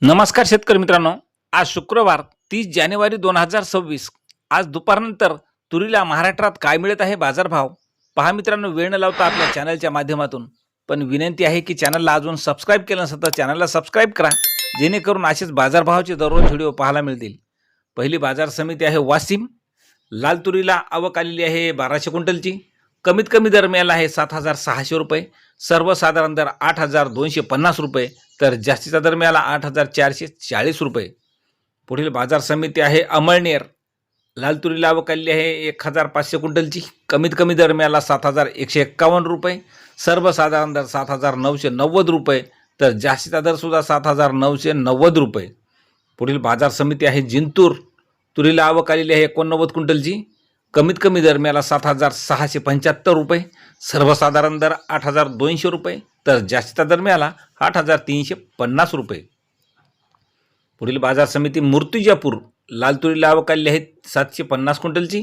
नमस्कार शेतकरी मित्रांनो, आज शुक्रवार 30 जानेवारी 2026 आज दुपारनंतर तुरीला महाराष्ट्रात काय मिळत आहे बाजारभाव पहा मित्रांनो. वेळ न लावता आपल्या चॅनलच्या माध्यमातून पण विनंती आहे की चॅनलला अजून सबस्क्राईब केलं नसेल तर चॅनलला सबस्क्राईब करा, जेणेकरून असेच बाजारभावाचे दररोज व्हिडिओ पाहायला मिळतील. पहिली बाजार समिती आहे वाशिम. लाल तुरीला आवक आलेली आहे 1200 क्विंटलची. कमीत कमी दर मिळाला आहे 7600 रुपये. सर्वसाधारण दर 8250 रुपये, तर जास्तीचा दर मिळाला 8440 रुपये. पुढील बाजार समिती आहे अमळनेर. लाल तुरीला आवक आलेली आहे 1500 क्विंटलची. कमीत कमी दर मिळाला 7151 रुपये. सर्वसाधारण दर 7990 रुपये, तर जास्तीचा दर सुद्धा 7990 रुपये. पुढील बाजार समिती आहे जिंतूर. तुरीला आवक आलेली आहे 89 क्विंटलची. कमीत कमी दर मिळाला 7675 रुपये. सर्वसाधारण दर 8200 रुपये, तर जास्तीचा दर मिळाला 8350 रुपये. पुढील बाजार समिती मूर्तिजापूर. लाल तुरीला आवक आलेली आहे 750 क्विंटलची.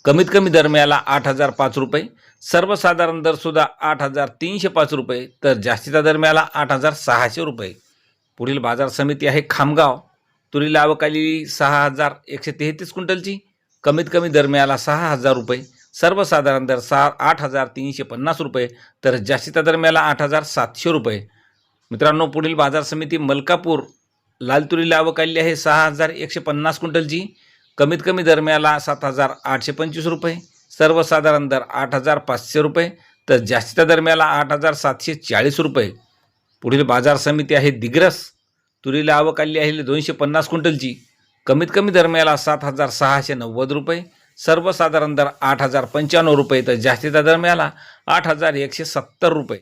कमीत कमी दर मिळाला 8005 रुपये. सर्वसाधारण दर सुद्धा 8305 रुपये, तर जास्तीचा दर मिळाला 8600 रुपये. पुढील बाजार समिती आहे खामगाव. तुरीला आवक आलेली 6133 क्विंटलची. कमीत कमी दर मिळाला 6000 रुपये. सर्वसाधारण दर 8350 रुपये, तर जास्तीचा दर मिळाला 8700 रुपये. मित्रांनो, पुढील बाजार समिती मलकापूर. लाल तुरीला आवक आलेली आहे 6150 क्विंटलची. कमीत कमी दर मिळाला 7825 रुपये. सर्वसाधारण दर 8500 रुपये, तर जास्तीचा दर मिळाला 8740 रुपये. पुढील बाजार समिती आहे दिग्रस. तुरीला आवक आलेली आहे 250 क्विंटलची. कमीत कमी दर मिळाला 7690 रुपये. सर्वसाधारण दर 8095 रुपये, तर जास्तीचा दर मिळाला 8170 रुपये.